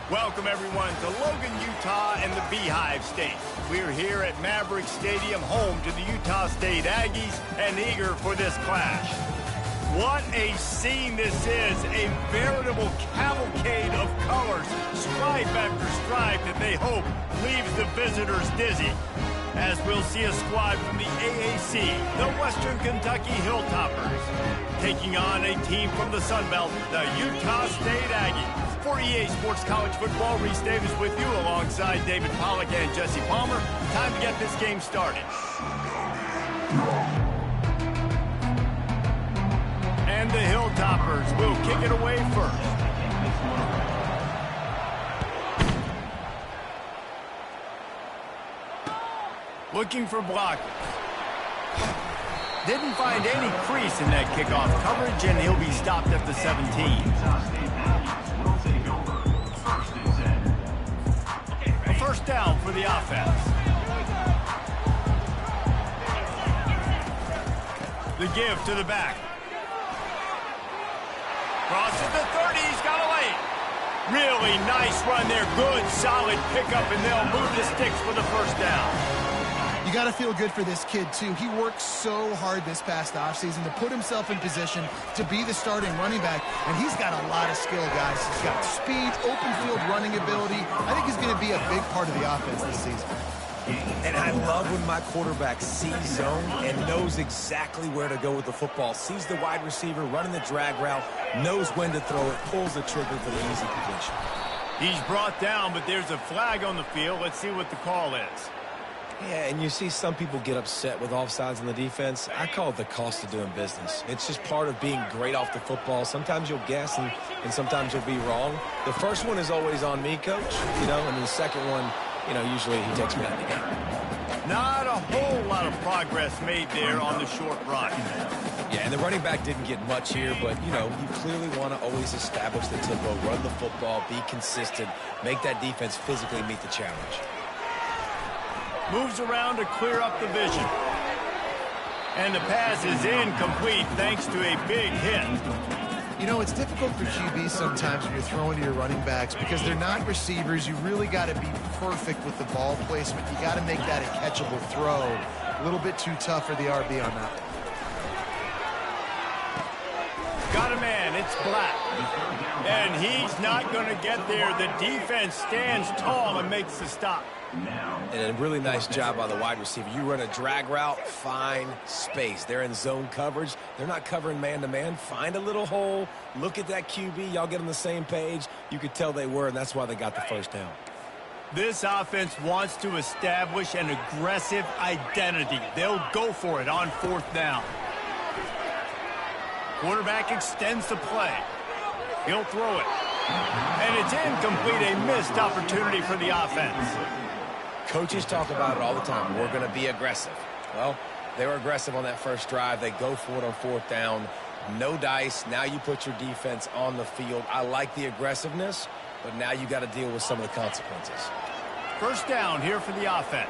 Welcome, everyone, to Logan, Utah and the Beehive State. We're here at Maverick Stadium, home to the Utah State Aggies, and eager for this clash. What a scene this is, a veritable cavalcade of colors, stripe after stripe that they hope leaves the visitors dizzy. As we'll see a squad from the AAC, the Western Kentucky Hilltoppers, taking on a team from the Sun Belt, the Utah State Aggies. For EA Sports College Football, Reese Davis with you alongside David Pollack and Jesse Palmer. Time to get this game started. And the Hilltoppers will kick it away first. Looking for blockers. Didn't find any crease in that kickoff coverage, and he'll be stopped at the 17. A first down for the offense. The give to the back. Crosses the 30, he's got a lane. Really nice run there, good solid pickup, and they'll move the sticks for the first down. You got to feel good for this kid, too. He worked so hard this past offseason to put himself in position to be the starting running back, and he's got a lot of skill, guys. He's got speed, open field running ability. I think he's going to be a big part of the offense this season. And I love when my quarterback sees zone and knows exactly where to go with the football. Sees the wide receiver running the drag route, knows when to throw it, pulls the trigger for the easy completion. He's brought down, but there's a flag on the field. Let's see what the call is. Yeah, and you see some people get upset with offsides on the defense. I call it the cost of doing business. It's just part of being great off the football. Sometimes you'll guess and sometimes you'll be wrong. The first one is always on me, Coach, and then the second one, usually he takes me out of the game. Not a whole lot of progress made there on the short run. Yeah, and the running back didn't get much here, but, you clearly want to always establish the tempo, run the football, be consistent, make that defense physically meet the challenge. Moves around to clear up the vision. And the pass is incomplete thanks to a big hit. It's difficult for QBs sometimes when you're throwing to your running backs because they're not receivers. You really got to be perfect with the ball placement. You got to make that a catchable throw. A little bit too tough for the RB on that. Got a man, it's Black. And he's not going to get there. The defense stands tall and makes the stop. And a really nice job by the wide receiver. You run a drag route, find space. They're in zone coverage. They're not covering man-to-man. Find a little hole. Look at that QB. Y'all get on the same page. You could tell they were, and that's why they got the first down. This offense wants to establish an aggressive identity. They'll go for it on fourth down. Quarterback extends the play. He'll throw it. And it's incomplete, a missed opportunity for the offense. Coaches talk about it all the time. We're going to be aggressive. Well, they were aggressive on that first drive. They go for it on fourth down. No dice. Now you put your defense on the field. I like the aggressiveness, but now you got to deal with some of the consequences. First down here for the offense.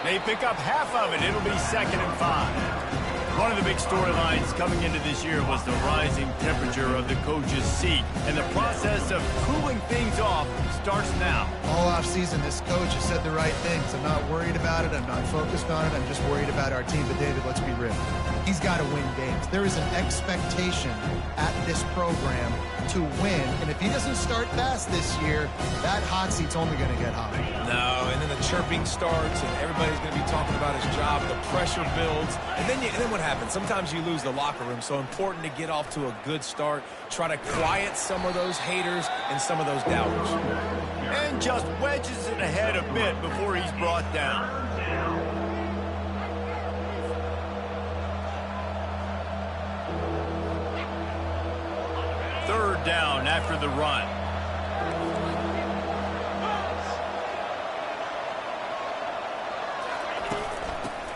They pick up half of it. It'll be 2nd and 5. One of the big storylines coming into this year was the rising temperature of the coach's seat, and the process of cooling things off starts now. All offseason, this coach has said the right things. I'm not worried about it. I'm not focused on it. I'm just worried about our team. But, David, let's be real. He's got to win games. There is an expectation at this program to win, and if he doesn't start fast this year, that hot seat's only going to get hotter. No, and then the chirping starts, and everybody's going to be talking about his job. The pressure builds, and then what happens? Sometimes you lose the locker room, so important to get off to a good start. Try to quiet some of those haters and some of those doubters. And just wedges it ahead a bit before he's brought down. Third down after the run.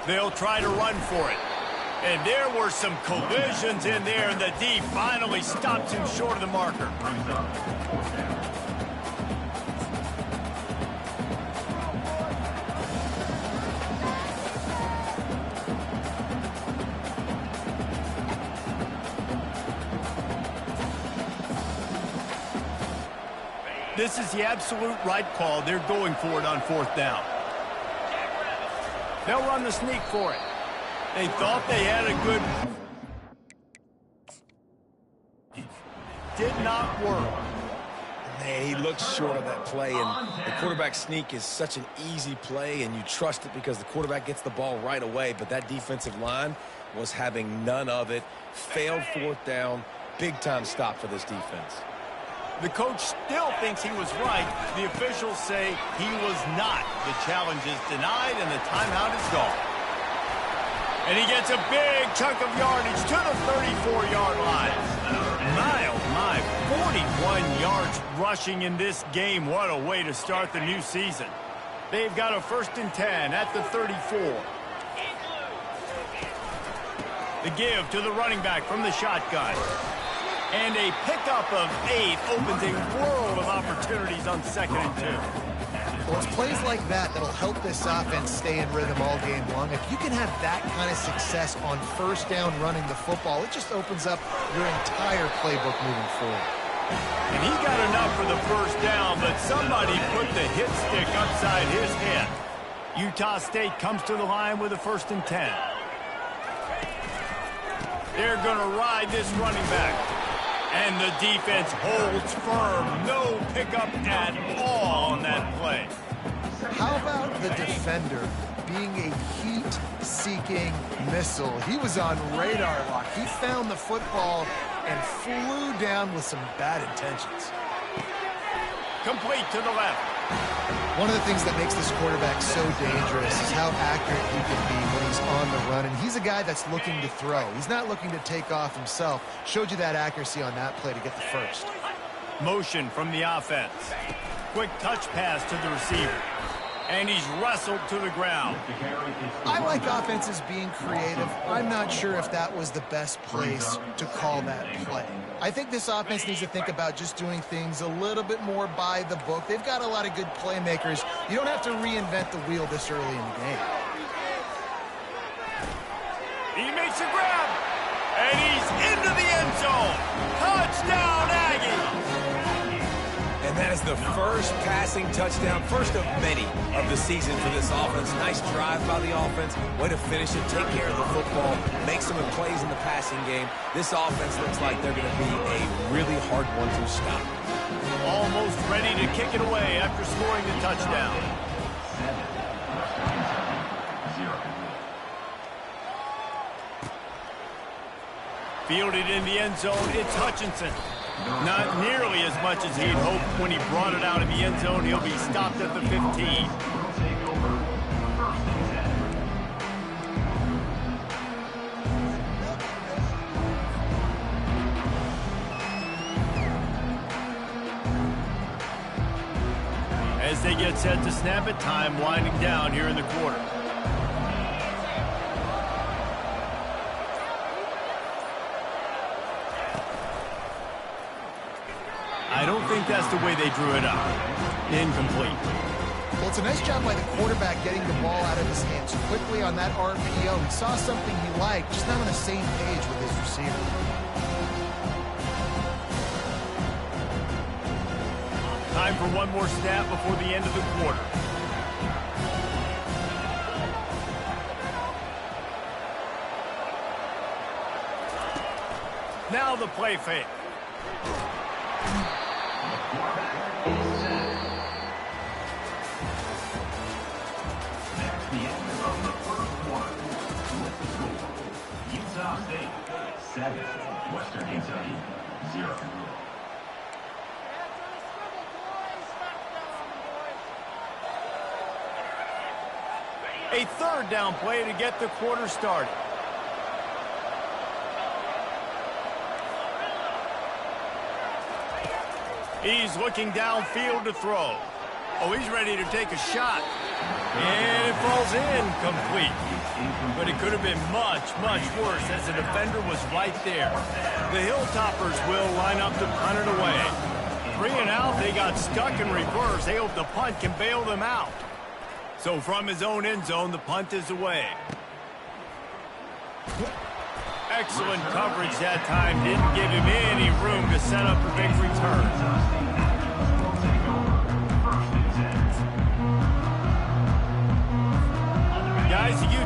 They'll try to run for it. And there were some collisions in there, and the D finally stopped him short of the marker. This is the absolute right call. They're going for it on 4th down. They'll run the sneak for it. They thought they had a good... Did not work. He looked short of that play, and the quarterback sneak is such an easy play, and you trust it because the quarterback gets the ball right away, but that defensive line was having none of it. Failed 4th down. Big-time stop for this defense. The coach still thinks he was right. The officials say he was not. The challenge is denied, and the timeout is gone. And he gets a big chunk of yardage to the 34-yard line. My, 41 yards rushing in this game. What a way to start the new season. They've got a 1st and 10 at the 34. The give to the running back from the shotgun. And a pickup of 8 opens a world of opportunities on 2nd and 2. Well, it's plays like that that'll help this offense stay in rhythm all game long. If you can have that kind of success on 1st down running the football, it just opens up your entire playbook moving forward. And he got enough for the 1st down, but somebody put the hit stick upside his head. Utah State comes to the line with a 1st and 10. They're going to ride this running back. And the defense holds firm. No pickup at all on that play. How about the defender being a heat-seeking missile? He was on radar lock. He found the football and flew down with some bad intentions. Complete to the left. One of the things that makes this quarterback so dangerous is how accurate he can be when he's on the run. And he's a guy that's looking to throw. He's not looking to take off himself. Showed you that accuracy on that play to get the 1st. Motion from the offense. Quick touch pass to the receiver. And he's wrestled to the ground. I like offenses being creative. I'm not sure if that was the best place to call that play. I think this offense needs to think about just doing things a little bit more by the book. They've got a lot of good playmakers. You don't have to reinvent the wheel this early in the game. He makes a grab. And he's into the end zone. Touchdown, Aggies. And that is the first passing touchdown, first of many of the season for this offense. Nice drive by the offense. Way to finish it, take care of the football, make some plays in the passing game. This offense looks like they're going to be a really hard one to stop. Almost ready to kick it away after scoring the touchdown. Fielded in the end zone, it's Hutchinson. Not nearly as much as he'd hoped when he brought it out in the end zone. He'll be stopped at the 15. As they get set to snap it, time winding down here in the quarter. I don't think that's the way they drew it up. Incomplete. Well, it's a nice job by the quarterback getting the ball out of his hands quickly on that RPO. He saw something he liked, just not on the same page with his receiver. Time for one more snap before the end of the quarter. Now the play fake. Utah State 7, Western Kentucky 0. A 3rd down play to get the quarter started. He's looking downfield to throw. Oh, he's ready to take a shot. And it falls incomplete. But it could have been much, much worse as the defender was right there. The Hilltoppers will line up to punt it away. 3 and out, they got stuck in reverse. They hope the punt can bail them out. So from his own end zone, the punt is away. Excellent coverage that time. Didn't give him any room to set up a big return.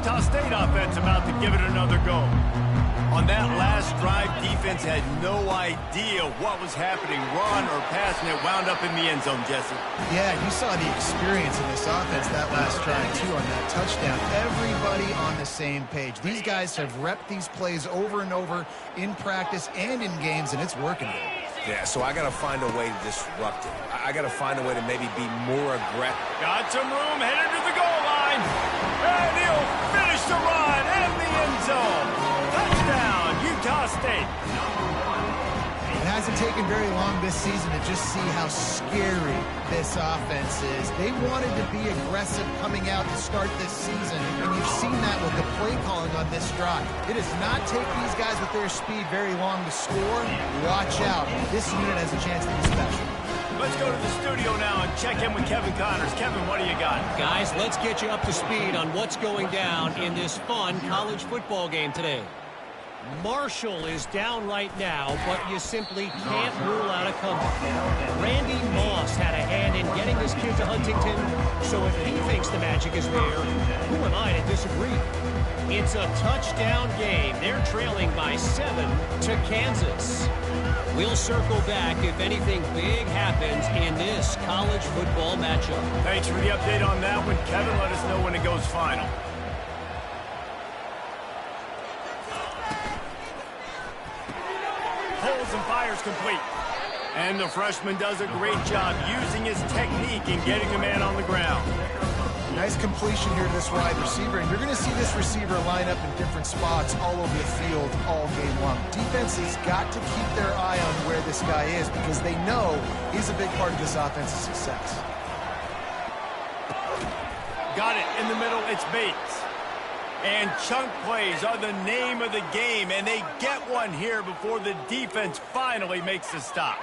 Utah State offense about to give it another go. On that last drive, defense had no idea what was happening. Run or pass, and it wound up in the end zone, Jesse. Yeah, you saw the experience in this offense that last drive, too, on that touchdown. Everybody on the same page. These guys have repped these plays over and over in practice and in games, and it's working. Yeah, so I got to find a way to disrupt it. I got to find a way to maybe be more aggressive. Got some room, headed to the goal line. And he'll finish the run in the end zone. Touchdown, Utah State. It hasn't taken very long this season to just see how scary this offense is. They wanted to be aggressive coming out to start this season, and you've seen that with the play calling on this drive. It does not take these guys with their speed very long to score. Watch out. This unit has a chance to be special. Let's go to the studio now and check in with Kevin Connors. Kevin, what do you got? Guys, let's get you up to speed on what's going down in this fun college football game today. Marshall is down right now, but you simply can't rule out a comeback. Randy Moss had a hand in getting this kid to Huntington, so if he thinks the magic is there, who am I to disagree? It's a touchdown game. They're trailing by 7 to Kansas. We'll circle back if anything big happens in this college football matchup. Thanks for the update on that one, Kevin. Let us know when it goes final. Holds and fires complete. And the freshman does a great job using his technique and getting the man on the ground. Nice completion here to this wide receiver, and you're going to see this receiver line up in different spots all over the field all game long. Defense has got to keep their eye on where this guy is because they know he's a big part of this offense's success. Got it in the middle. It's Bates. And chunk plays are the name of the game, and they get one here before the defense finally makes the stop.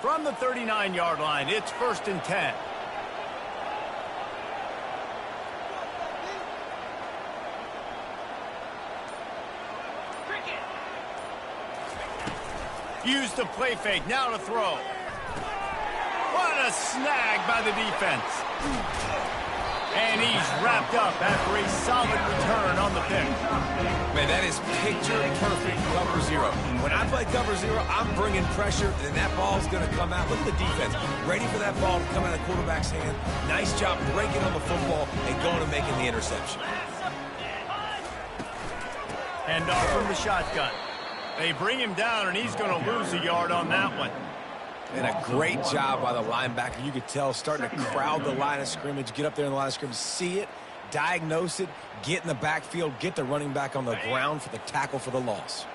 From the 39-yard line, it's 1st and 10. Use the play fake, now to throw. What a snag by the defense. And he's wrapped up after a solid return on the pick. Man, that is picture-perfect cover zero. When I play cover zero, I'm bringing pressure, and that ball's going to come out. Look at the defense. Ready for that ball to come out of the quarterback's hand. Nice job breaking on the football and going and making the interception. And off from the shotgun. They bring him down, and he's going to lose a yard on that one. And a great job by the linebacker. You could tell starting to crowd the line of scrimmage, get up there in the line of scrimmage, see it, diagnose it, get in the backfield, get the running back on the ground for the tackle for the loss.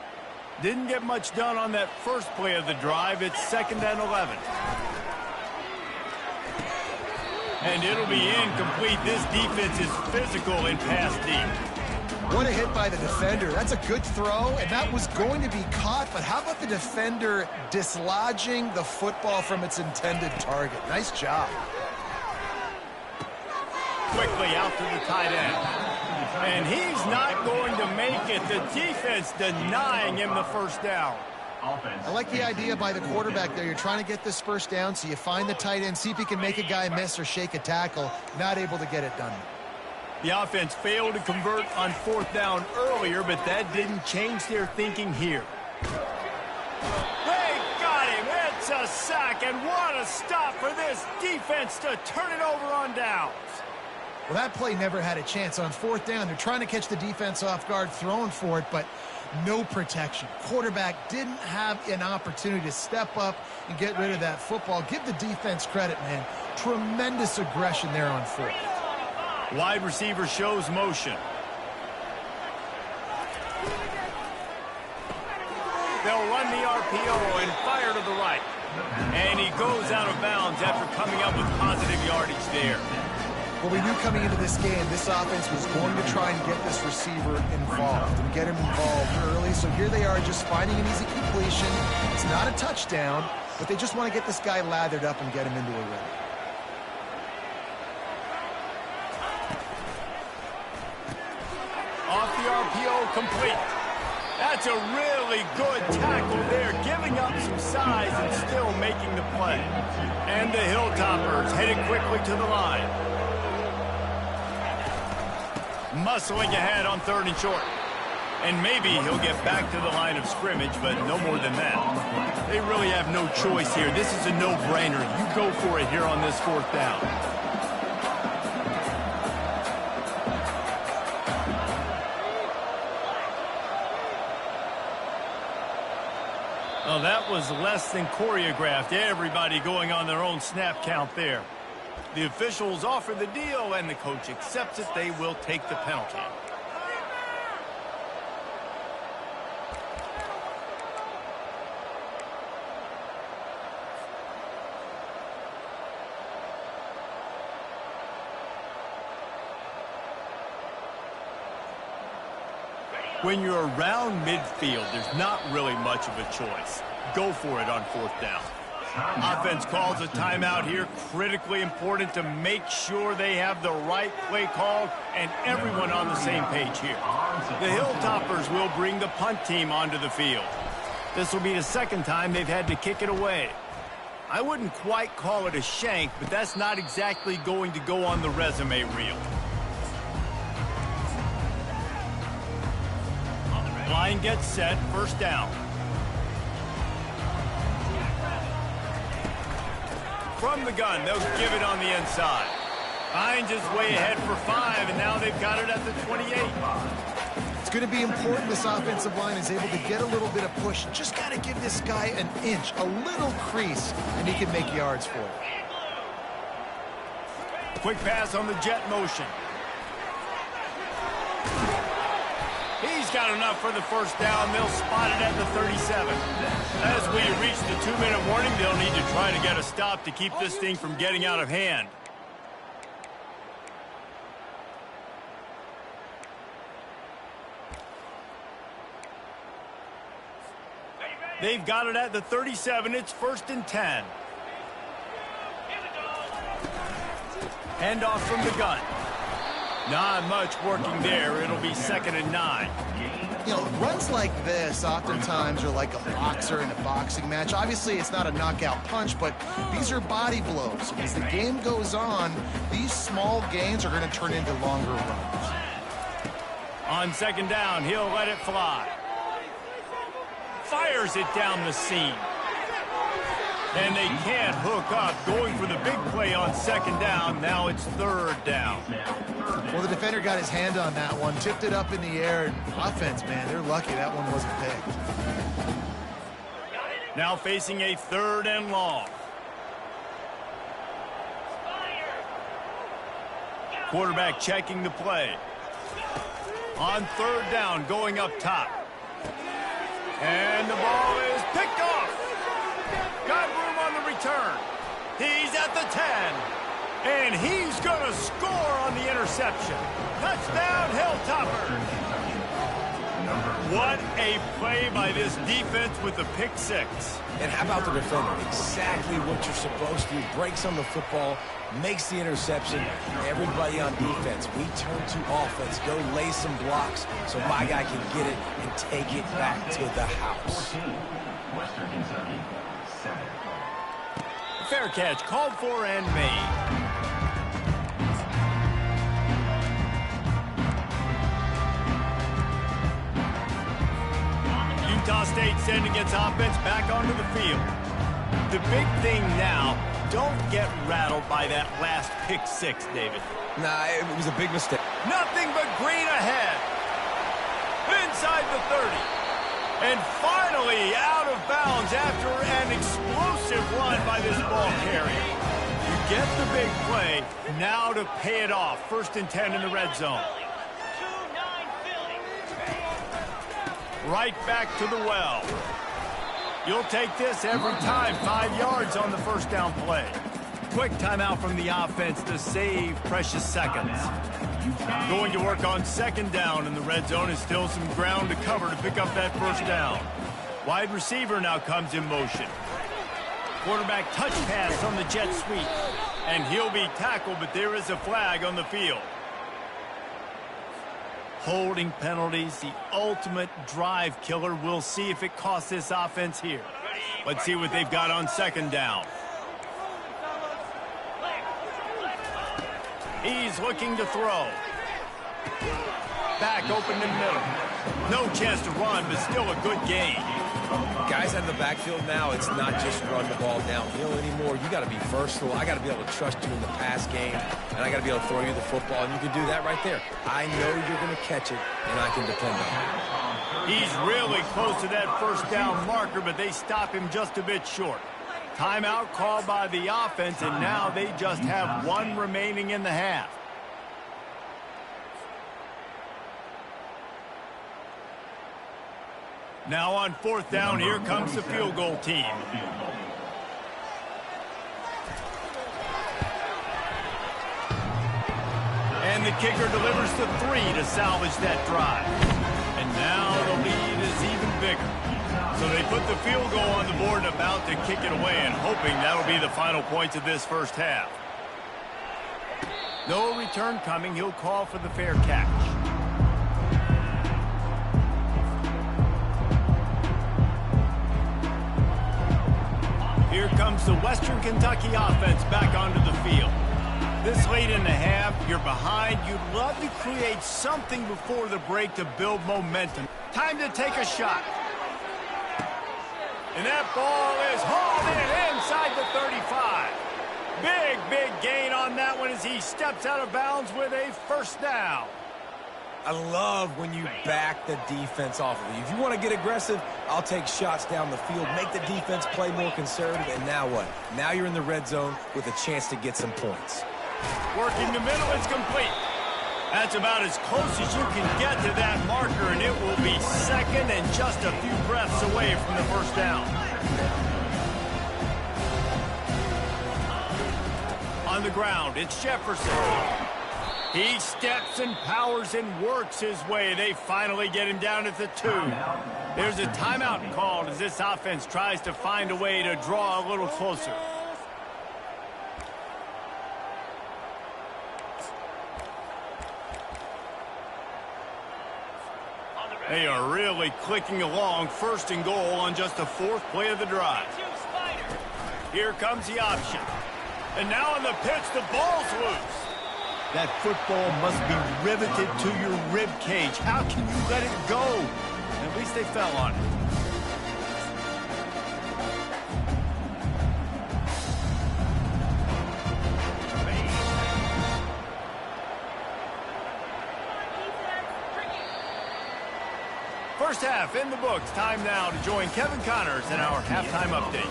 Didn't get much done on that first play of the drive. It's 2nd and 11. And it'll be incomplete. This defense is physical in pass deep. What a hit by the defender. That's a good throw, and that was going to be caught, but how about the defender dislodging the football from its intended target? Nice job. Quickly out to the tight end. And he's not going to make it. The defense denying him the first down. I like the idea by the quarterback there. You're trying to get this first down, so you find the tight end, see if he can make a guy miss or shake a tackle. Not able to get it done. The offense failed to convert on 4th down earlier, but that didn't change their thinking here. They got him. It's a sack, and what a stop for this defense to turn it over on downs. Well, that play never had a chance. On 4th down, they're trying to catch the defense off guard, throwing for it, but no protection. Quarterback didn't have an opportunity to step up and get rid of that football. Give the defense credit, man. Tremendous aggression there on 4th. Wide receiver shows motion. They'll run the RPO and fire to the right. And he goes out of bounds after coming up with positive yardage there. Well, we knew coming into this game, this offense was going to try and get this receiver involved and get him involved early. So here they are just finding an easy completion. It's not a touchdown, but they just want to get this guy lathered up and get him into a rhythm. throw complete. That's a really good tackle there, giving up some size and still making the play. And the Hilltoppers headed quickly to the line. Muscling ahead on 3rd and short. And maybe he'll get back to the line of scrimmage, but no more than that. They really have no choice here. This is a no-brainer. You go for it here on this 4th down. Well, that was less than choreographed. Everybody going on their own snap count there. The officials offer the deal, and the coach accepts it. They will take the penalty. When you're around midfield, there's not really much of a choice. Go for it on 4th down. Offense calls a timeout here. Critically important to make sure they have the right play called and everyone on the same page here. The Hilltoppers will bring the punt team onto the field. This will be the 2nd time they've had to kick it away. I wouldn't quite call it a shank, but that's not exactly going to go on the resume reel. Line gets set, 1st down. From the gun, they'll give it on the inside. Finds his way ahead for 5, and now they've got it at the 28. It's going to be important this offensive line is able to get a little bit of push. Just got to give this guy an inch, a little crease, and he can make yards for it. Quick pass on the jet motion. He's got enough for the 1st down. They'll spot it at the 37. As we reach the 2-minute warning, they'll need to try to get a stop to keep this thing from getting out of hand. They've got it at the 37. It's 1st and 10. Handoff from the gun. Not much working there. It'll be 2nd and 9. You know, runs like this oftentimes are like a boxer in a boxing match. Obviously, it's not a knockout punch, but these are body blows. As the game goes on, these small gains are going to turn into longer runs. On 2nd down, he'll let it fly. Fires it down the seam. And they can't hook up. Going for the big play on 2nd down. Now it's 3rd down. Well, the defender got his hand on that one, tipped it up in the air. And offense, man, they're lucky that one wasn't picked. Now facing a 3rd and long. Quarterback checking the play. On 3rd down, going up top. And the ball is picked off. Got room on the return. He's at the 10. And he's going to score on the interception. Touchdown, Hilltoppers. What a play by this defense with the pick 6. And how about the defender? Exactly what you're supposed to do. Breaks on the football, makes the interception. Everybody on defense, we turn to offense. Go lay some blocks so my guy can get it and take it back to the house. Western Kentucky, 7. Fair catch called for and made. Utah State sending its offense back onto the field. The big thing now, don't get rattled by that last pick 6, David. Nah, it was a big mistake. Nothing but green ahead. Inside the 30. And finally out of bounds after an explosive run by this ball carrier. You get the big play, now to pay it off. 1st and 10 in the red zone. Right back to the well. You'll take this every time. 5 yards on the 1st down play. Quick timeout from the offense to save precious seconds. Going to work on 2nd down in the red zone. Is still some ground to cover to pick up that 1st down. Wide receiver now comes in motion. Quarterback touch pass on the jet sweep. And he'll be tackled, but there is a flag on the field. Holding penalties, the ultimate drive killer. We'll see if it costs this offense here. Let's see what they've got on second down. He's looking to throw. Back open in the middle. No chance to run, but still a good gain. Guys in the backfield now, it's not just run the ball downhill anymore. You got to be versatile. I got to be able to trust you in the pass game, and I got to be able to throw you the football, and you can do that right there. I know you're going to catch it, and I can depend on it. He's really close to that first down marker, but they stop him just a bit short. Timeout called by the offense, and now they just have one remaining in the half. Now on fourth down, here comes the field goal team. And the kicker delivers the 3 to salvage that drive. And now the lead is even bigger. So they put the field goal on the board and about to kick it away and hoping that'll be the final points of this first half. No return coming. He'll call for the fair catch. Here comes the Western Kentucky offense back onto the field. This late in the half, you're behind. You'd love to create something before the break to build momentum. Time to take a shot. And that ball is hauled in inside the 35. Big gain on that one as he steps out of bounds with a first down. I love when you back the defense off of you. If you want to get aggressive, I'll take shots down the field, make the defense play more conservative, and now what? Now you're in the red zone with a chance to get some points. Working the middle, it's complete. That's about as close as you can get to that marker, and it will be second and just a few breaths away from the first down. On the ground, it's Jefferson. He steps and powers and works his way. They finally get him down at the 2. There's a timeout called as this offense tries to find a way to draw a little closer. They are really clicking along. First and goal on just the 4th play of the drive. Here comes the option. And now on the pitch, the ball's loose. That football must be riveted to your rib cage. How can you let it go? At least they fell on it. First half in the books. Time now to join Kevin Connors in our halftime update.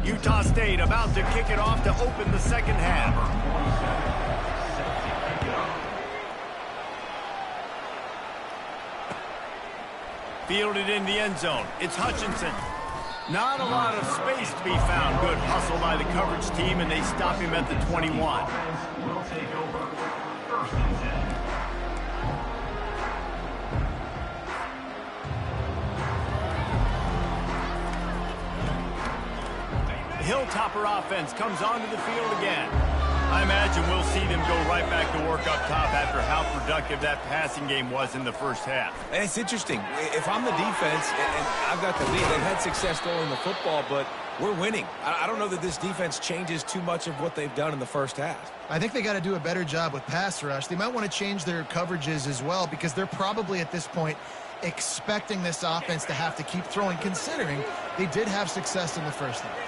Utah State about to kick it off to open the second half. Fielded in the end zone. It's Hutchinson. Not a lot of space to be found. Good hustle by the coverage team, and they stop him at the 21. Will take over. First and 10. The Hilltopper offense comes onto the field again. I imagine we'll see them go right back to work up top after how productive that passing game was in the first half. And it's interesting. If I'm the defense and I've got the lead, they've had success throwing the football, but we're winning. I don't know that this defense changes too much of what they've done in the first half. I think they got to do a better job with pass rush. They might want to change their coverages as well because they're probably at this point expecting this offense to have to keep throwing, considering they did have success in the first half.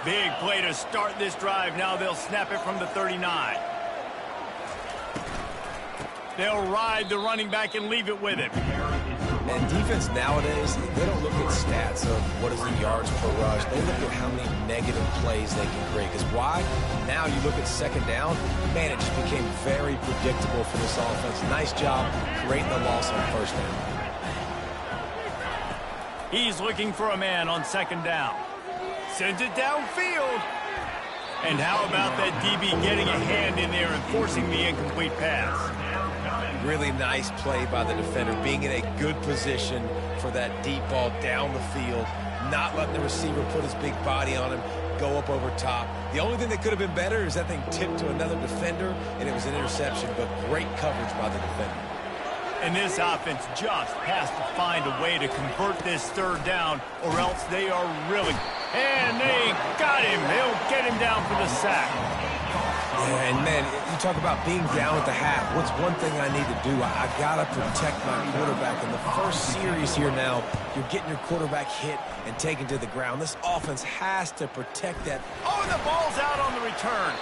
Big play to start this drive. Now they'll snap it from the 39. They'll ride the running back and leave it with him. And defense nowadays, they don't look at stats of what is the yards per rush. They look at how many negative plays they can create. Because why? Now you look at second down, man, it just became very predictable for this offense. Nice job creating the loss on first down. He's looking for a man on second down. Sends it downfield. And how about that DB getting a hand in there and forcing the incomplete pass? Really nice play by the defender, being in a good position for that deep ball down the field, not letting the receiver put his big body on him, go up over top. The only thing that could have been better is that thing tipped to another defender, and it was an interception, but great coverage by the defender. And this offense just has to find a way to convert this third down, or else they are really... And they got him. They'll get him down for the sack. Yeah, and man, you talk about being down at the half. What's one thing I need to do? I got to protect my quarterback. In the first series here now, you're getting your quarterback hit and taken to the ground. This offense has to protect that. Oh, and the ball's out on the return.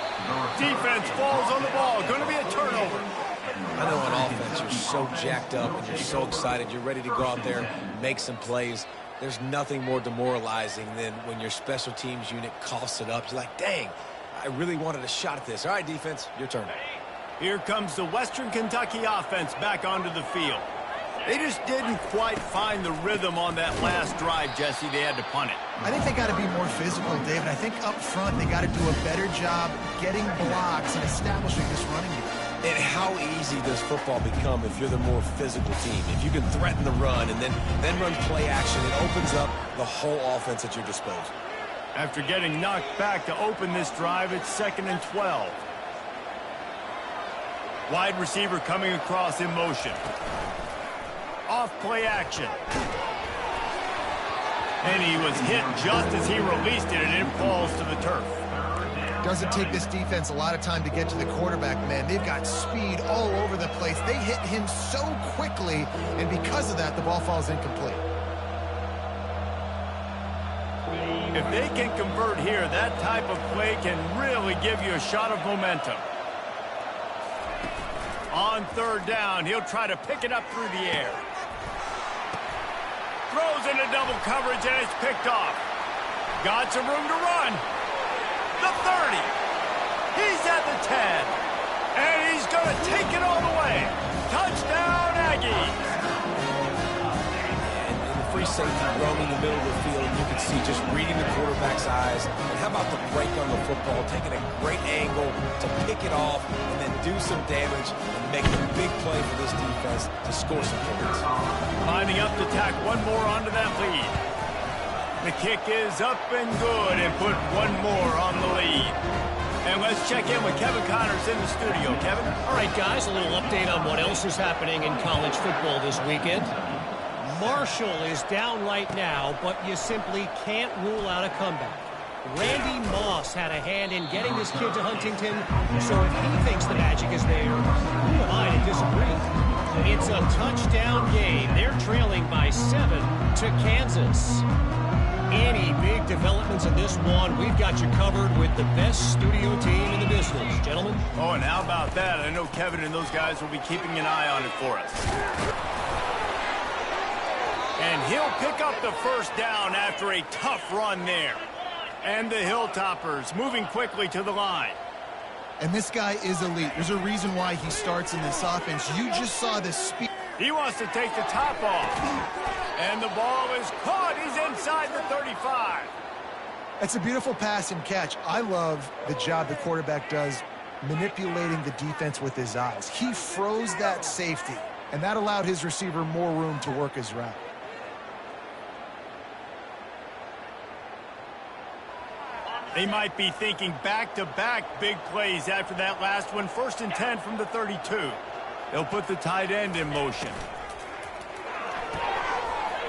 Defense falls on the ball. Going to be a turnover. I know on offense you're so jacked up and you're so excited. You're ready to go out there and make some plays. There's nothing more demoralizing than when your special teams unit coughs it up. You're like, dang, I really wanted a shot at this. All right, defense, your turn. Here comes the Western Kentucky offense back onto the field. They just didn't quite find the rhythm on that last drive, Jesse. They had to punt it. I think they got to be more physical, David. I think up front they got to do a better job getting blocks and establishing this running game. And how easy does football become if you're the more physical team? If you can threaten the run and then run play action, it opens up the whole offense at your disposal. After getting knocked back to open this drive, it's 2nd and 12. Wide receiver coming across in motion. Off play action. And he was hit just as he released it, and it falls to the turf. Doesn't take this defense a lot of time to get to the quarterback, man. They've got speed all over the place. They hit him so quickly, and because of that, the ball falls incomplete. If they can convert here, that type of play can really give you a shot of momentum. On 3rd down, he'll try to pick it up through the air. Throws into double coverage, and it's picked off. Got some room to run. The 30. He's at the 10. And he's going to take it all the way. Touchdown, Aggies. And the free safety roaming the middle of the field, you can see just reading the quarterback's eyes. And how about the break on the football, taking a great angle to pick it off and then do some damage and make a big play for this defense to score some points. Lining up to tack one more onto that lead. The kick is up and good, and put one more on the lead. And let's check in with Kevin Connors in the studio. Kevin? All right, guys, a little update on what else is happening in college football this weekend. Marshall is down right now, but you simply can't rule out a comeback. Randy Moss had a hand in getting this kid to Huntington, so if he thinks the magic is there, who am I to disagree? It's a touchdown game. They're trailing by 7 to Kansas. Any big developments in this one, we've got you covered with the best studio team in the business. Gentlemen? Oh, and how about that? I know Kevin and those guys will be keeping an eye on it for us. And he'll pick up the 1st down after a tough run there. And the Hilltoppers moving quickly to the line. And this guy is elite. There's a reason why he starts in this offense. You just saw the speed. He wants to take the top off. And the ball is caught. He's inside the 35. That's a beautiful pass and catch. I love the job the quarterback does manipulating the defense with his eyes. He froze that safety, and that allowed his receiver more room to work his route. They might be thinking back-to-back big plays after that last one. 1st and 10 from the 32. They'll put the tight end in motion.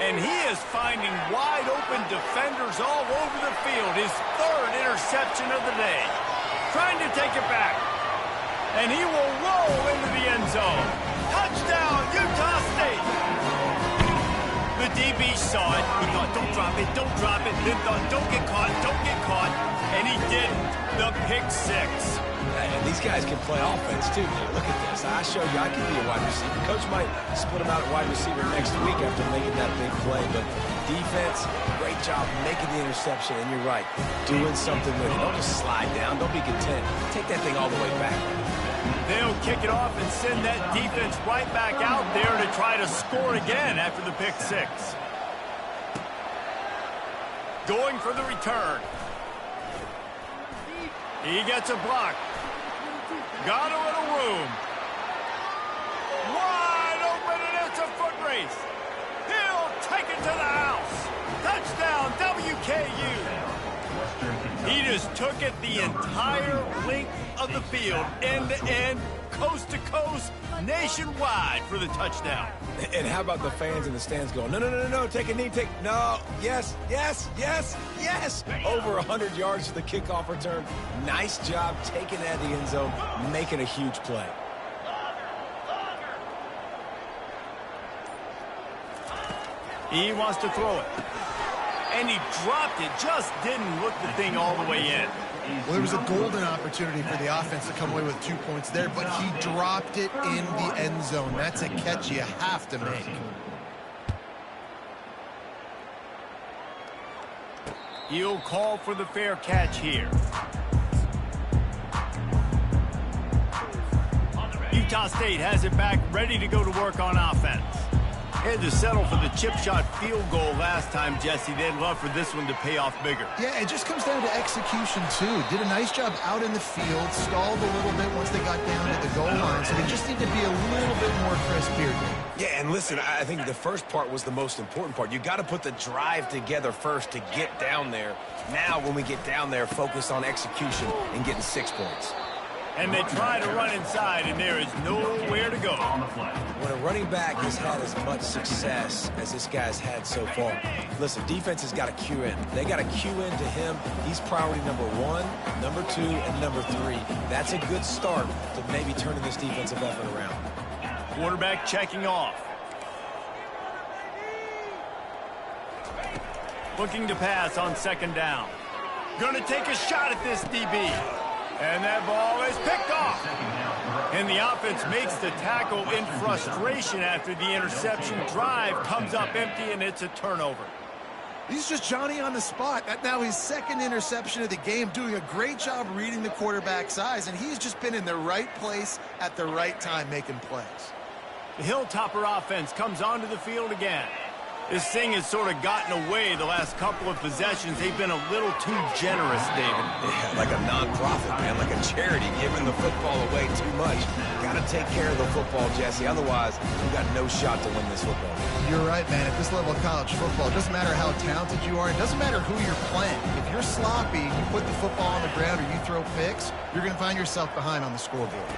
And he is finding wide-open defenders all over the field. His 3rd interception of the day. Trying to take it back. And he will roll into the end zone. Touchdown, Utah State. The DB saw it. He thought, don't drop it, don't drop it. Then thought, don't get caught, don't get caught. And he didn't. The pick 6. And these guys can play offense, too. Now, look at this. I showed you I can be a wide receiver. Coach might split him out at wide receiver next week after making that big play. But defense, great job making the interception. And you're right, doing something with it. Don't just slide down. Don't be content. Take that thing all the way back. They'll kick it off and send that defense right back out there to try to score again after the pick 6. Going for the return. He gets a block. Got a little room. Wide open, and it's a foot race. He'll take it to the house. Touchdown, WKU. He just took it the entire length of the field, end to end, coast to coast, nationwide for the touchdown. And how about the fans in the stands going, no, no, no, no, no, take a knee, no, yes, yes, yes, yes. Over 100 yards for the kickoff return. Nice job taking it out of the end zone, making a huge play. He wants to throw it. And he dropped it, just didn't look the thing all the way in. Well, there was a golden opportunity for the offense to come away with 2 points there, but he dropped it in the end zone. That's a catch you have to make. He'll call for the fair catch here. Utah State has it back, ready to go to work on offense. Had to settle for the chip shot field goal last time, Jesse. They'd love for this one to pay off bigger. Yeah, it just comes down to execution, too. Did a nice job out in the field, stalled a little bit once they got down to the goal line, so they just need to be a little bit more crisp here, Dave. Yeah, and listen, I think the first part was the most important part. You got to put the drive together first to get down there. Now, when we get down there, focus on execution and getting 6 points. And they try to run inside, and there is nowhere to go. When a running back has had as much success as this guy's had so far, listen, defense has got to cue in. They got to cue in to him. He's priority number 1, number 2, and number 3. That's a good start to maybe turning this defensive effort around. Quarterback checking off. Looking to pass on second down. Going to take a shot at this DB. And that ball is picked off. And the offense makes the tackle in frustration after the interception. Drive comes up empty, and it's a turnover. He's just Johnny on the spot. That's now his second interception of the game, doing a great job reading the quarterback's eyes, and he's just been in the right place at the right time making plays. The Hilltopper offense comes onto the field again. This thing has sort of gotten away the last couple of possessions. They've been a little too generous, David. Yeah, like a non-profit, man, like a charity, giving the football away too much. Got to take care of the football, Jesse. Otherwise, you've got no shot to win this football game. You're right, man. At this level of college football, it doesn't matter how talented you are. It doesn't matter who you're playing. If you're sloppy, you put the football on the ground or you throw picks, you're going to find yourself behind on the scoreboard.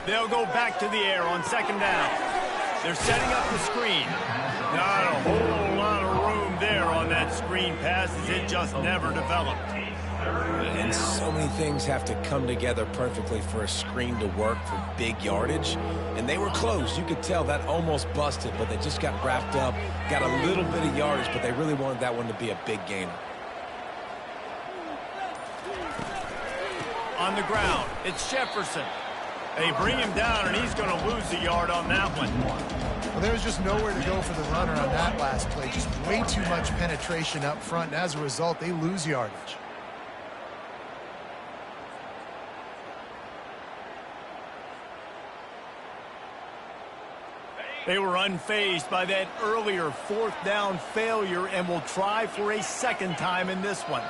They'll go back to the air on second down. They're setting up the screen. Not a whole lot of room there on that screen pass, as it just never developed. And so many things have to come together perfectly for a screen to work for big yardage. And they were close. You could tell that almost busted, but they just got wrapped up, got a little bit of yardage, but they really wanted that one to be a big gainer. On the ground, it's Jefferson. They bring him down, and he's going to lose a yard on that one. Well, there was just nowhere to go for the runner on that last play. Just way too much penetration up front, and as a result, they lose yardage. They were unfazed by that earlier fourth down failure and will try for a second time in this one.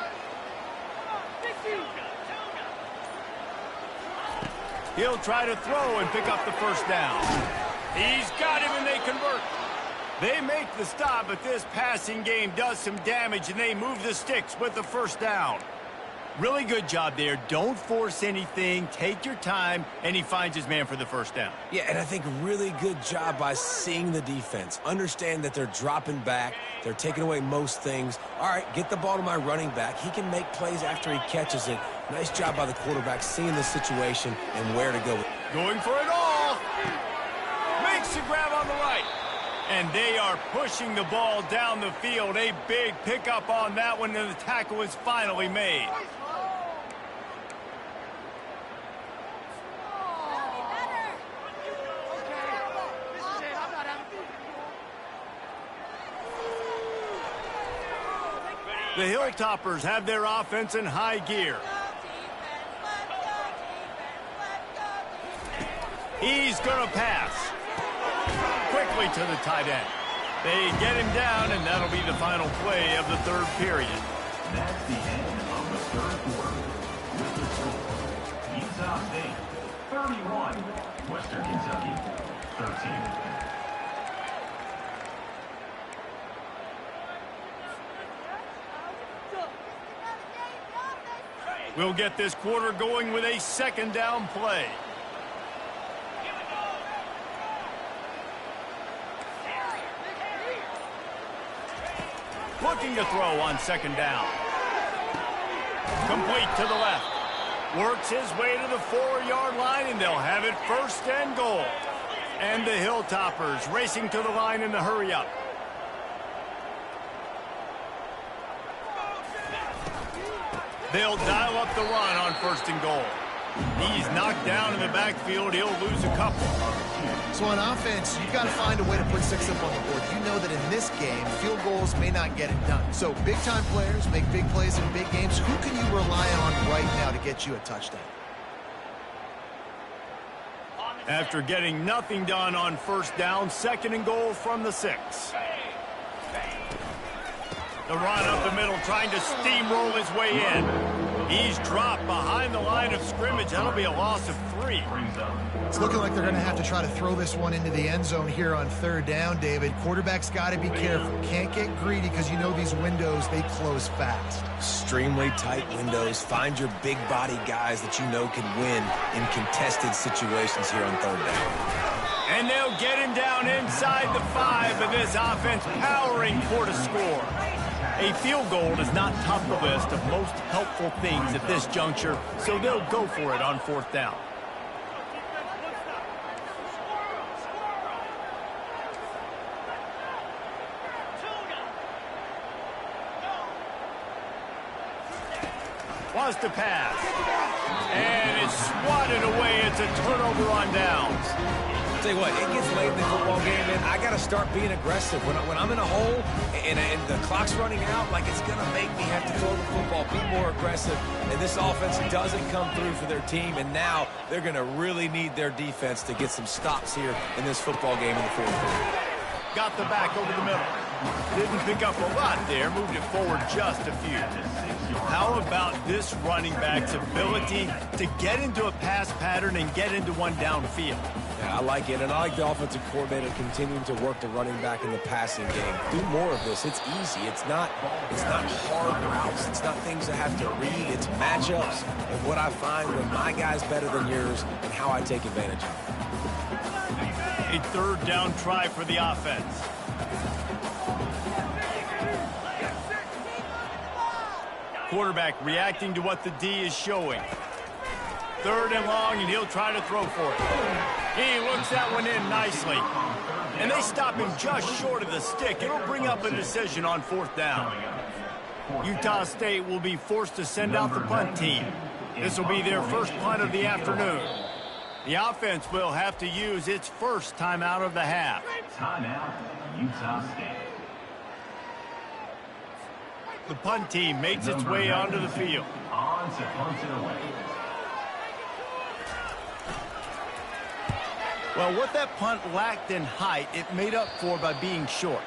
He'll try to throw and pick up the first down. He's got him, and they convert. They make the stop, but this passing game does some damage, and they move the sticks with the first down. Really good job there. Don't force anything. Take your time, and he finds his man for the first down. Yeah, and I think really good job by seeing the defense. Understand that they're dropping back. They're taking away most things. All right, get the ball to my running back. He can make plays after he catches it. Nice job by the quarterback seeing the situation and where to go. Going for it all. Makes the grab on the right. And they are pushing the ball down the field. A big pickup on that one, and the tackle is finally made. The Hilltoppers have their offense in high gear. He's going to pass. Quickly to the tight end. They get him down, and that'll be the final play of the third period. That's the end of the third quarter. With the score, Utah State 31, Western Kentucky 13. We'll get this quarter going with a second down play. Looking to throw on second down. Complete to the left. Works his way to the 4-yard line, and they'll have it first and goal. And the Hilltoppers racing to the line in the hurry-up. They'll dial up the run on first and goal. He's knocked down in the backfield. He'll lose a couple. So on offense, you've got to find a way to put 6 up on the board. You know that in this game, field goals may not get it done. So big-time players make big plays in big games. Who can you rely on right now to get you a touchdown? After getting nothing done on first down, second and goal from the 6. The run up the middle, trying to steamroll his way in. He's dropped behind the line of scrimmage. That'll be a loss of 3. It's looking like they're going to have to try to throw this one into the end zone here on third down, David. Quarterback's got to be careful. Can't get greedy because you know these windows, they close fast. Extremely tight windows. Find your big body guys that you know can win in contested situations here on third down. And they'll get him down inside the 5, but this offense powering for the score. A field goal is not top of the list of most helpful things at this juncture, so they'll go for it on fourth down. Wants to pass. And it's swatted away. It's a turnover on downs. Tell you what, it gets late in the football game, man. I got to start being aggressive. When I'm in a hole and the clock's running out, like it's going to make me have to throw the football, be more aggressive. And this offense doesn't come through for their team, and now they're going to really need their defense to get some stops here in this football game in the fourth quarter. Got the back over the middle. Didn't pick up a lot there, moved it forward just a few. How about this running back's ability to get into a pass pattern and get into one downfield? Yeah, I like it, and I like the offensive coordinator continuing to work the running back in the passing game. Do more of this. It's easy. It's not hard routes. It's not things I have to read. It's matchups and what I find when my guy's better than yours and how I take advantage of it. A third down try for the offense. Quarterback reacting to what the D is showing. Third and long, and he'll try to throw for it. He looks that one in nicely. And they stop him just short of the stick. It'll bring up a decision on fourth down. Utah State will be forced to send out the punt team. This will be their first punt of the afternoon. The offense will have to use its first timeout of the half. Timeout, Utah State. The punt team makes its way onto the field. On to punt it away. Well, what that punt lacked in height, it made up for by being short.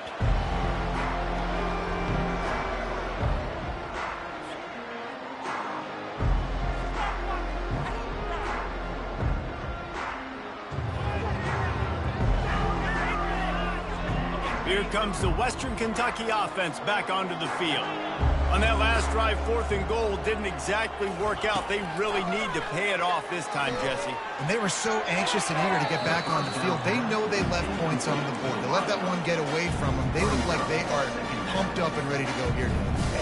Here comes the Western Kentucky offense back onto the field. On that last drive, fourth and goal didn't exactly work out. They really need to pay it off this time, Jesse. And they were so anxious and eager to get back on the field. They know they left points on the board. They let that one get away from them. They look like they are pumped up and ready to go here.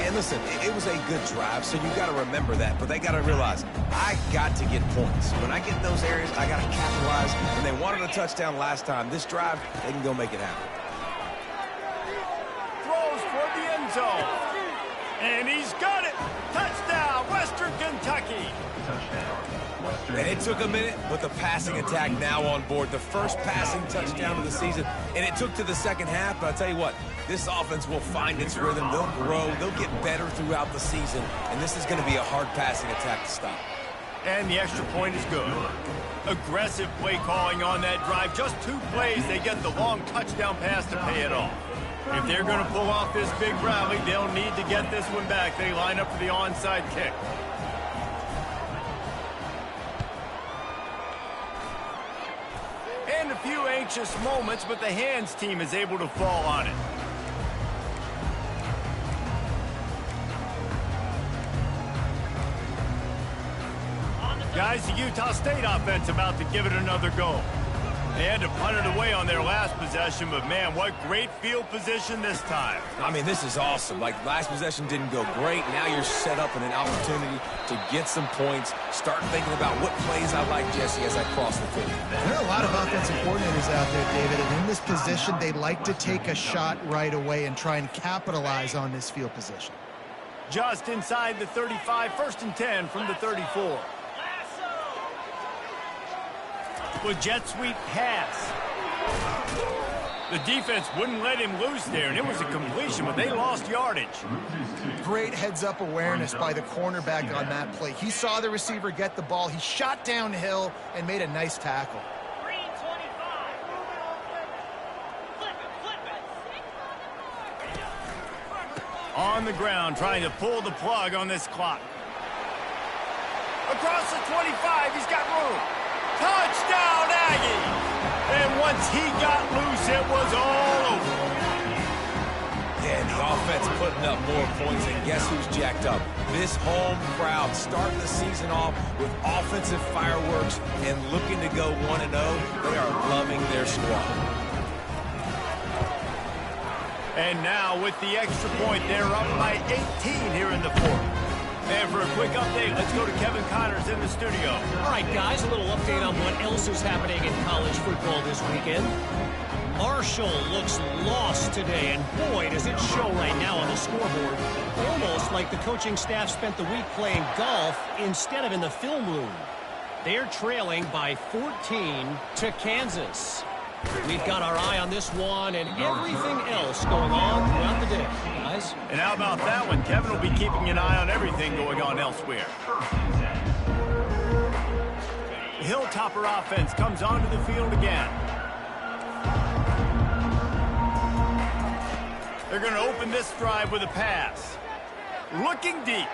And listen, it was a good drive, so you got to remember that. But they got to realize, I got to get points. When I get in those areas, I got to capitalize. When they wanted a touchdown last time, this drive, they can go make it happen. Throws for the end zone. And he's got it. Touchdown, Western Kentucky. Touchdown, Western. And it took a minute, but the passing attack now on board. The first passing touchdown of the season. And it took to the second half, but I'll tell you what, this offense will find its rhythm. They'll grow. They'll get better throughout the season. And this is going to be a hard passing attack to stop. And the extra point is good. Aggressive play calling on that drive. Just 2 plays, they get the long touchdown pass to pay it off. If they're going to pull off this big rally, they'll need to get this one back. They line up for the onside kick. And a few anxious moments, but the hands team is able to fall on it. Guys, the Utah State offense about to give it another go. They had to punt it away on their last possession, but man, what great field position this time. I mean, this is awesome. Like, last possession didn't go great. Now you're set up in an opportunity to get some points. Start thinking about what plays I like, Jesse, as I cross the field. There are a lot of offensive coordinators out there, David, and in this position, they like to take a shot right away and try and capitalize on this field position. Just inside the 35, 1st and 10 from the 34. With jet sweep pass. The defense wouldn't let him loose there, and it was a completion, but they lost yardage. Great heads-up awareness by the cornerback on that play. He saw the receiver get the ball. He shot downhill and made a nice tackle. On the ground, trying to pull the plug on this clock. Across the 25, he's got room. Touchdown, Aggie! And once he got loose, it was all over. Yeah, the offense putting up more points, and guess who's jacked up? This home crowd starting the season off with offensive fireworks and looking to go 1-0. They are loving their squad. And now with the extra point, they're up by 18 here in the fourth. And for a quick update, let's go to Kevin Connors in the studio. All right, guys, a little update on what else is happening in college football this weekend. Marshall looks lost today, and boy, does it show right now on the scoreboard. Almost like the coaching staff spent the week playing golf instead of in the film room. They're trailing by 14 to Kansas. We've got our eye on this one and everything else going on throughout the day, guys. And how about that one? Kevin will be keeping an eye on everything going on elsewhere. The Hilltopper offense comes onto the field again. They're going to open this drive with a pass. Looking deep.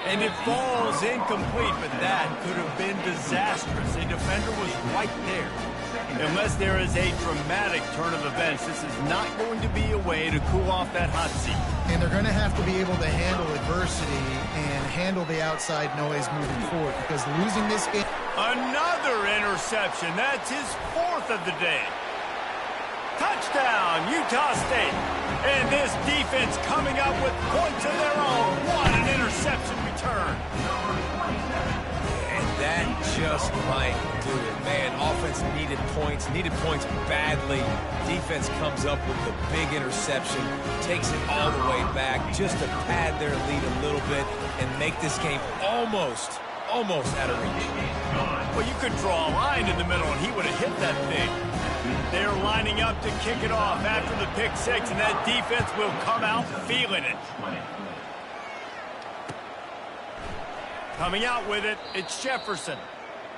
And it falls incomplete, but that could have been disastrous. A defender was right there. Unless there is a dramatic turn of events, this is not going to be a way to cool off that hot seat. And they're going to have to be able to handle adversity and handle the outside noise moving forward, because losing this game... Another interception. That's his 4th of the day. Touchdown, Utah State. And this defense coming up with points of their own. What an interception return. And that just might do it, man. Offense needed points badly. Defense comes up with the big interception, takes it all the way back just to pad their lead a little bit and make this game almost out of reach. Well, you could draw a line in the middle and he would have hit that thing. They're lining up to kick it off after the pick six, and that defense will come out feeling it. Coming out with it, it's Jefferson.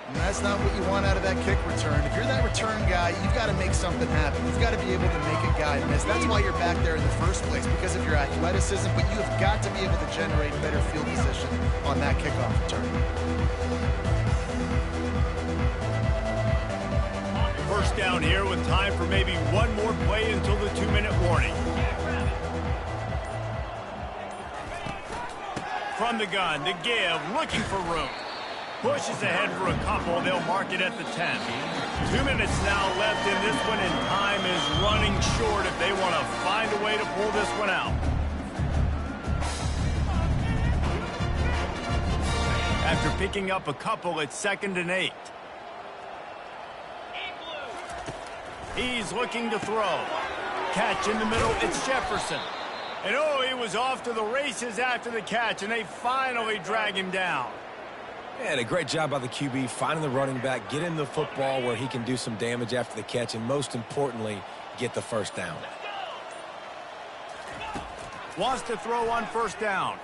And that's not what you want out of that kick return. If you're that return guy, you've got to make something happen. You've got to be able to make a guy miss. That's why you're back there in the first place, because of your athleticism, but you have got to be able to generate better field position on that kickoff return. First down here with time for maybe one more play until the 2-minute warning. From the gun, to give, looking for room. Pushes ahead for a couple. They'll mark it at the 10. 2 minutes now left in this one, and time is running short if they want to find a way to pull this one out. After picking up a couple, it's 2nd and 8. He's looking to throw. Catch in the middle, it's Jefferson. And oh, he was off to the races after the catch, and they finally drag him down. Yeah, and a great job by the QB, finding the running back, get him the football where he can do some damage after the catch, and most importantly, get the first down. Wants to throw on first down.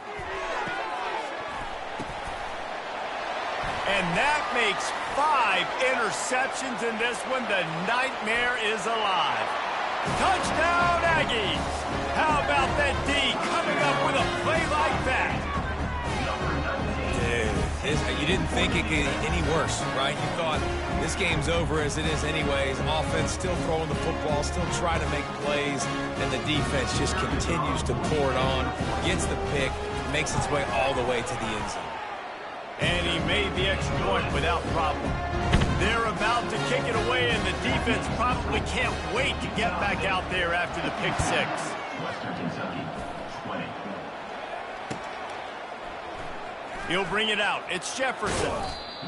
And that makes 5 interceptions in this one. The nightmare is alive. Touchdown, Aggies! How about that D coming up with a play like that? Dude, you didn't think it could get any worse, right? You thought this game's over as it is anyways. Offense still throwing the football, still trying to make plays, and the defense just continues to pour it on, gets the pick, makes its way all the way to the end zone. And he made the extra point without problem. They're about to kick it away, and the defense probably can't wait to get back out there after the pick six. Western Kentucky, 20. He'll bring it out. It's Jefferson.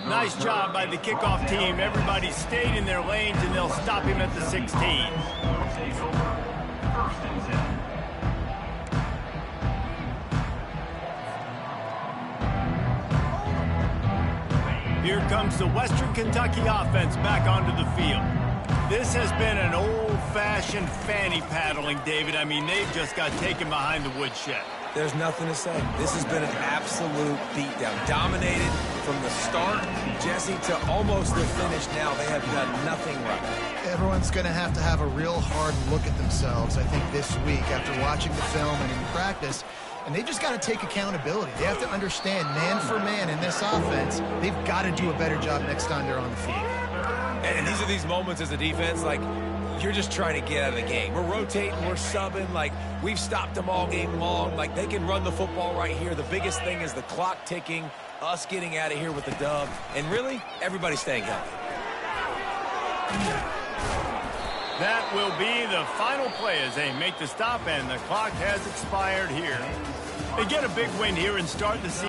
Nice job by the kickoff team. Everybody stayed in their lanes, and they'll stop him at the 16. Take over. 1st and 10. Here comes the Western Kentucky offense back onto the field. This has been an old-fashioned fanny paddling, David. I mean, they've just got taken behind the woodshed. There's nothing to say. This has been an absolute beatdown. Dominated from the start, Jesse, to almost the finish now. They have done nothing right. Everyone's going to have a real hard look at themselves, I think, this week after watching the film and in practice. And they just got to take accountability. They have to understand, man for man in this offense, they've got to do a better job next time they're on the field. And these are these moments as a defense, like, you're just trying to get out of the game. We're rotating, we're subbing, like, we've stopped them all game long. Like, they can run the football right here. The biggest thing is the clock ticking, us getting out of here with the dub, and really, everybody staying healthy. That will be the final play as they make the stop, and the clock has expired here. They get a big win here and start the season.